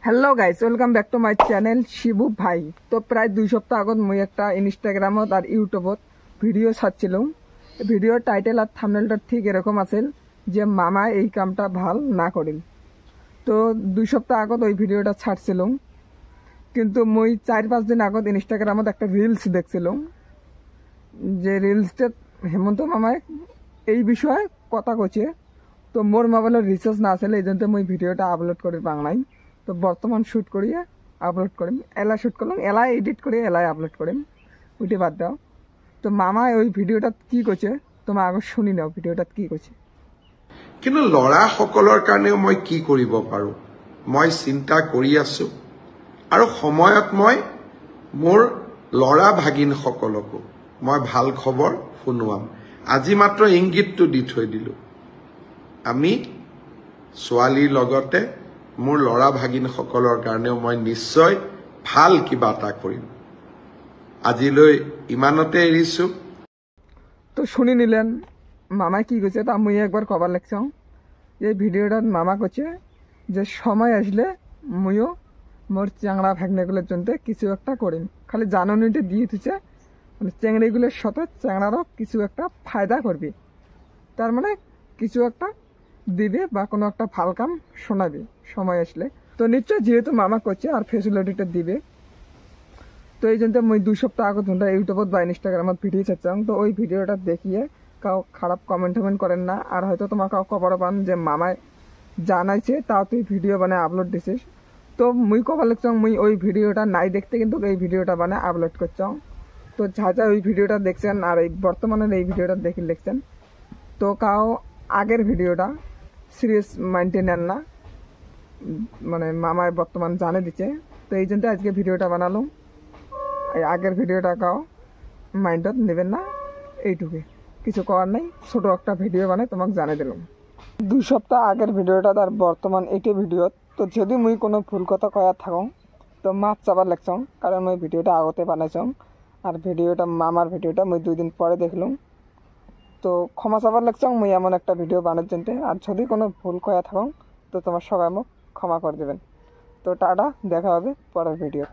Hello guys welcome back to my channel Shibu भाई। तो प्राय 2 सप्ताह आगत मुई एक इनस्टाग्रामत और यूट्यूबत भिडियो छाड़छिलाम। भिडियो टाइटेल और थाम्बनेलटा ठीक एरकम आछिल जे मामा এই কামটা ভাল না করিল। তো 2 সপ্তাহ আগত ওই ভিডিওটা ছাড়ছিলাম, কিন্তু মুই 4-5 দিন আগত ইনস্টাগ্রামত একটা রিলস দেখছিলাম যে রিলসটা হেমন্ত মামায় এই বিষয়ে কথা কইছে। তো মোর মোবাইলের রিচার্জ না আসলে এই জন্য মুই ভিডিওটা আপলোড করি বাংলায়। তো বর্তমান শুট করিয়ে আপলোড করিম, এলা শুট করলাম, এলা এডিট করে এলাই আপলোড করিম, উঠে বাদ দাও। তো মামা ওই ভিডিওটা কি করছে তোমার আগে শুনি নাও ভিডিওটা কি করছে। কিন্তু লৰাসকলৰ কাৰণেও মই কি কৰিব পাৰো মই চিন্তা কৰি আছো, আৰু সময়ত মই মোৰ লৰা ভাগিনসকলকো মই ভাল খবৰ শুনুৱাম। আজি মাত্ৰ ইংগিতটো দি থৈ দিলো, আমি ছোৱালীৰ লগতে মোৰ লৰা ভাগিনসকলৰ কাৰণেও মই নিশ্চয় ভাল কিবা এটা কৰিম। আজিলৈ ইমানতে এৰিছো। তো শুনি নিলেন মামা কি করছে, তা মুই একবার কবার লাগছাম এই ভিডিওটার মামা করছে যে সময় আসলে মুইও মোর চ্যাংড়া ভাগনাগুলোর জন্য কিছু একটা করিম। খালি জাননীটা দিয়ে দিচ্ছে মানে চ্যাংড়িগুলোর সাথে চ্যাংড়ারও কিছু একটা ফায়দা করবি, তার মানে কিছু একটা দিবে বা কোনো একটা ভাল কাম শোনাবে সময় আসলে। তো নিশ্চয় যেহেতু মামা করছে আর ফেসিলিটিটা দিবে, তো এই জন্য মুই 2 সপ্তাহ আগত ইউটিউবত বা ইনস্টাগ্রামত ভিডিও ছাড়ছাম। তো ওই ভিডিওটা দেখিয়ে কাউ খারাপ কমেন্ট করেন না, আর হয়তো তোমার কাউ খবর পান যে মামায় জানাইছে তাও তুই ভিডিও বানায় আপলোড দিছিস। তো মুই কবার লিখছাম মুই ওই ভিডিওটা নাই দেখতে কিন্তু এই ভিডিওটা বানায় আপলোড করছাম। তো যা যা ওই ভিডিওটা দেখছেন আর এই বর্তমানের এই ভিডিওটা দেখে লিখছেন, তো কাউ আগের ভিডিওটা সিরিয়াস মাইন্ডে নেন না, মানে মামায় বর্তমান জানে দিচ্ছে। তো এই জন্য আজকে ভিডিওটা বানালাম, এই আগের ভিডিওটা কাউ মাইন্ডত নেবেন না, এইটুকুই, কিছু করার নাই। ছোট একটা ভিডিও বানাই তোমাকে জানিয়ে দিলাম। 2 সপ্তাহ আগের ভিডিওটা আর বর্তমান এইটি ভিডিও। তো যদি মুই কোনো ভুল কথা কয়া থাকো তো মাপ চাবার লাগছাম, কারণ মুই ভিডিওটা আগতে বানাইছাম আর ভিডিওটা মামার ভিডিওটা মুই 2 দিন পরে দেখলাম। তো ক্ষমা চাবার লাগছাম মুই এমন একটা ভিডিও বানার জন্য। আর যদি কোনো ভুল কয়া থাকো তো তোমার সবাই মোক ক্ষমা করে দেবেন। তো টাটা, দেখা হবে পরের ভিডিও।